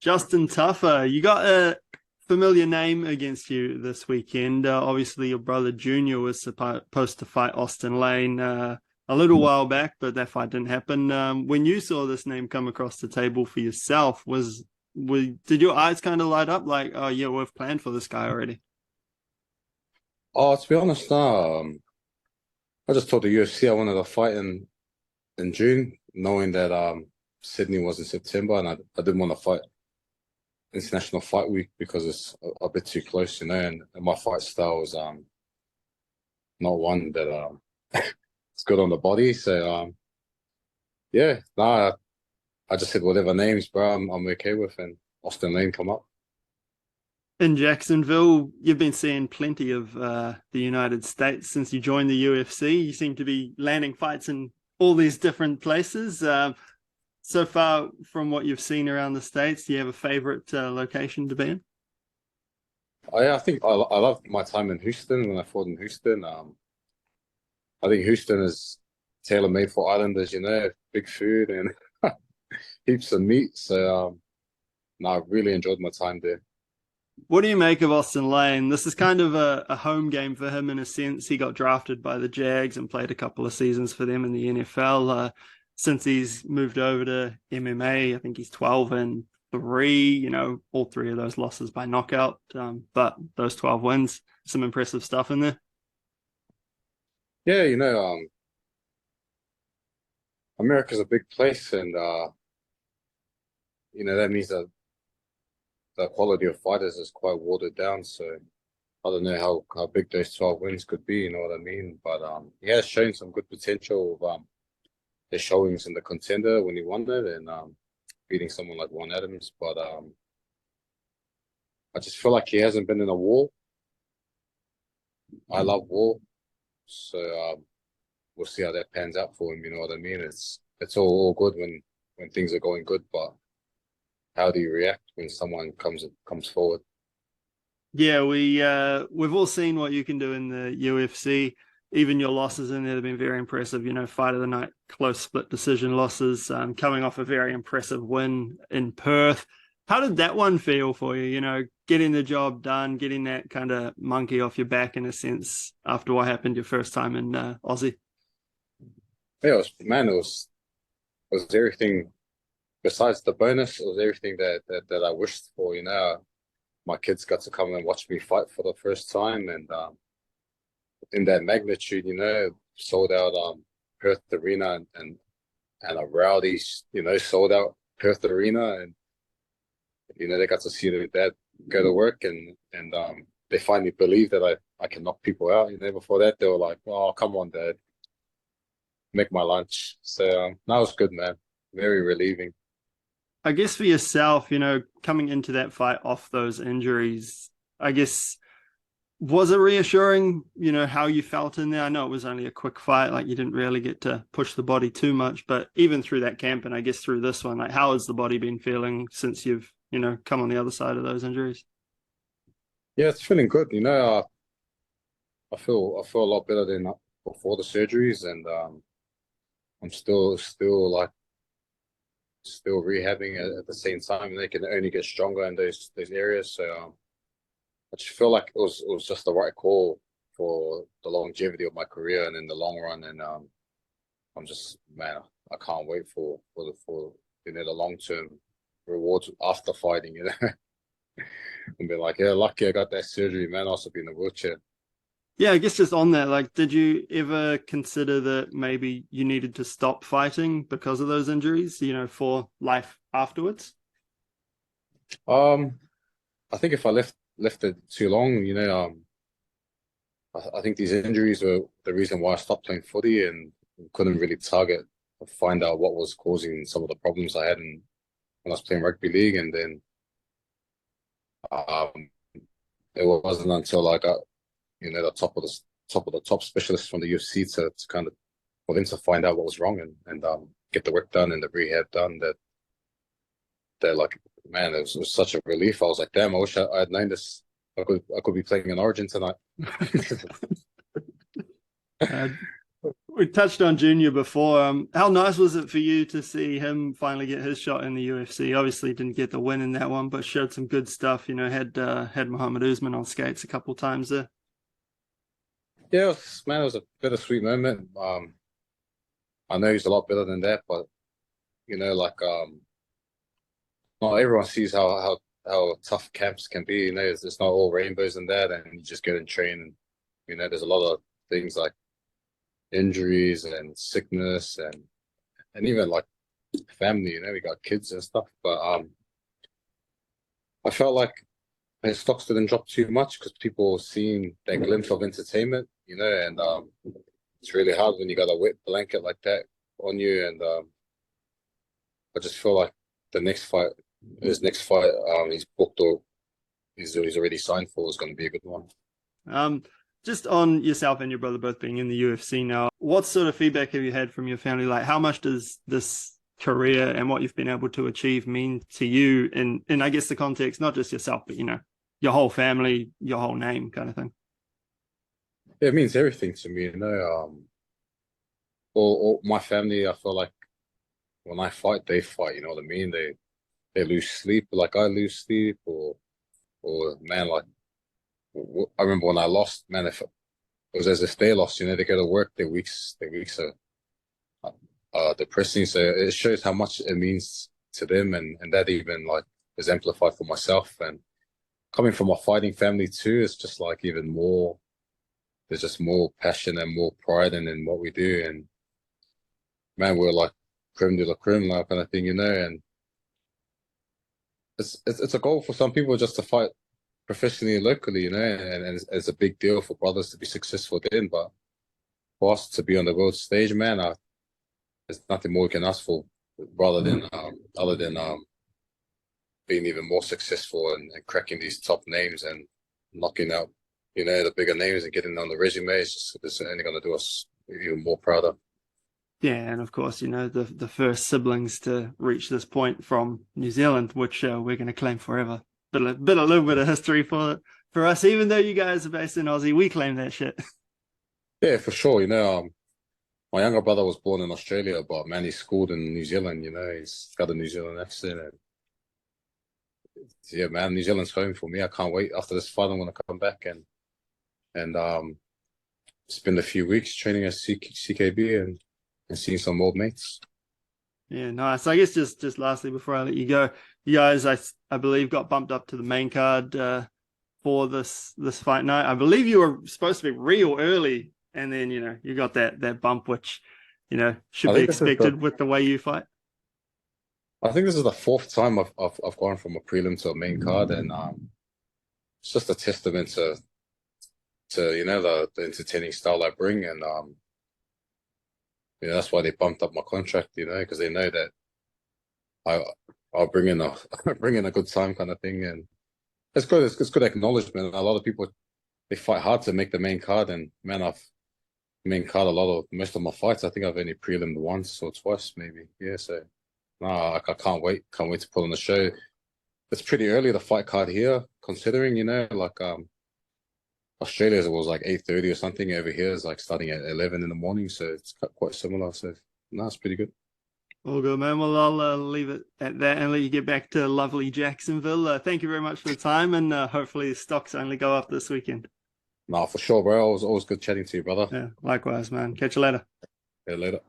Justin Tafa, you got a familiar name against you this weekend. Obviously, your brother Junior was supposed to fight Austen Lane a little while back, but that fight didn't happen. When you saw this name come across the table for yourself, did your eyes kind of light up like, oh yeah, we've planned for this guy already? Oh, to be honest, no. I just told the UFC I wanted to fight in June, knowing that Sydney was in September, and I didn't want to fight International Fight Week because it's a bit too close, and my fight style is not one that it's good on the body. So yeah, nah, I just said whatever names, bro, I'm okay with, and Austen Lane come up. In Jacksonville, you've been seeing plenty of the United States since you joined the UFC. You seem to be landing fights in all these different places. So far, from what you've seen around the States, do you have a favorite location to be in? Yeah, I think I loved my time in Houston when I fought in Houston. I think Houston is tailor-made for islanders, big food and heaps of meat. So no, I really enjoyed my time there. What do you make of Austen Lane? This is kind of a home game for him in a sense. He got drafted by the Jags and played a couple of seasons for them in the NFL. Since he's moved over to MMA, I think he's 12-3. All three of those losses by knockout, but those 12 wins, some impressive stuff in there. Yeah, America's a big place, and that means that the quality of fighters is quite watered down. So I don't know how big those 12 wins could be. You know what I mean? But he has shown some good potential of his showings in the Contender when he won it, and beating someone like Juan Adams. But I just feel like he hasn't been in a war. I love war, so we'll see how that pans out for him. You know what I mean? It's all good when things are going good, but how do you react when someone comes forward? Yeah, we've all seen what you can do in the UFC. Even your losses in there have been very impressive. Fight of the night, close split decision losses, coming off a very impressive win in Perth. How did that one feel for you? Getting the job done, getting that kind of monkey off your back in a sense after what happened your first time in Aussie. Yeah, it was everything besides the bonus. It was everything that I wished for. My kids got to come and watch me fight for the first time, and in that magnitude, sold out Perth Arena and a rowdy, sold out Perth Arena, and they got to see their dad go to work, and they finally believe that I can knock people out. Before that they were like, "Oh, come on, Dad, make my lunch." So that was good, man. Very relieving. I guess for yourself, coming into that fight off those injuries, I guess was it reassuring, how you felt in there? I know it was only a quick fight, like you didn't really get to push the body too much, but even through that camp and I guess through this one, like how has the body been feeling since you've, come on the other side of those injuries? Yeah, it's feeling good. I feel a lot better than before the surgeries, and I'm still like still rehabbing at the same time. They can only get stronger in those areas. So I just feel like it was just the right call for the longevity of my career and in the long run. And I'm just, man, I can't wait for the long term rewards after fighting. And be like, yeah, lucky I got that surgery, man. I'll also be in a wheelchair. Yeah, I guess just on that, like, did you ever consider that maybe you needed to stop fighting because of those injuries, for life afterwards? Um, I think if I left it too long, I think these injuries were the reason why I stopped playing footy and couldn't really target or find out what was causing some of the problems I had when I was playing rugby league. And then um, it wasn't until I got the top specialist from the UFC to kind of for them to find out what was wrong and get the work done and the rehab done that they're like, man, it was such a relief. I was like, damn, I wish I had known this. I could be playing in Origin tonight. Uh, We touched on Junior before. How nice was it for you to see him finally get his shot in the UFC? Obviously, didn't get the win in that one, but showed some good stuff. You know, had Muhammad Usman on skates a couple times there. Yeah, man, it was a bittersweet moment. I know he's a lot better than that, but like not everyone sees how tough camps can be. It's not all rainbows and that, and you just get in train. And there's a lot of things like injuries and sickness and even like family. We got kids and stuff, but I felt like his stocks didn't drop too much because people seen that glimpse of entertainment, and it's really hard when you got a wet blanket like that on you. And I just feel like the next fight, his next fight, he's booked or he's already signed for is going to be a good one. Just on yourself and your brother both being in the UFC now, what sort of feedback have you had from your family? Like, how much does this career and what you've been able to achieve mean to you in I guess the context, not just yourself, but your whole family, your whole name kind of thing? Yeah, it means everything to me. Or my family, I feel like when I fight, they fight. You know what I mean? They lose sleep like I lose sleep, or man, like I remember when I lost, man, if it was as if they lost. They go to work, their weeks are depressing. So it shows how much it means to them, and that even like is amplified for myself. And coming from a fighting family too, it's just like even more. There's just more passion and more pride in what we do. And man, we're like creme de la creme, like kind of thing, and it's a goal for some people just to fight professionally and locally, and it's a big deal for brothers to be successful then. But for us to be on the world stage, man, there's nothing more we can ask for, rather than other than being even more successful and cracking these top names and knocking out, the bigger names and getting on the resume. It's only going to do us even more prouder. Yeah, and of course, the first siblings to reach this point from New Zealand, which we're going to claim forever. But a little bit of history for us, even though you guys are based in Aussie, we claim that shit. Yeah, for sure. My younger brother was born in Australia, but man, he's schooled in New Zealand. He's got a New Zealand accent. And yeah, man, New Zealand's home for me. I can't wait. After this fight, I'm gonna come back and spend a few weeks training at CKB and seeing some old mates. Yeah, nice. I guess just lastly before I let you go, you guys, I believe, got bumped up to the main card for this fight night. I believe you were supposed to be real early, and then you got that bump, which should be expected with the way you fight. I think this is the fourth time I've gone from a prelim to a main card, and it's just a testament to the entertaining style I bring, and that's why they bumped up my contract, because they know that I'll bring in a good time kind of thing. And it's good. It's good acknowledgement. A lot of people, they fight hard to make the main card, and man, I've main card most of my fights. I think I've only prelimed once or twice, maybe. Yeah, so no, I can't wait. Can't wait to put on the show. It's pretty early, the fight card here, considering like Australia's was like 8:30 or something. Over here is like starting at 11 in the morning, so it's quite similar. So no, it's pretty good. All good, man. Well, I'll leave it at that and let you get back to lovely Jacksonville. Thank you very much for the time, and hopefully stocks only go up this weekend. No, for sure, bro. Always good chatting to you, brother. Yeah, likewise, man. Catch you later. Yeah, later.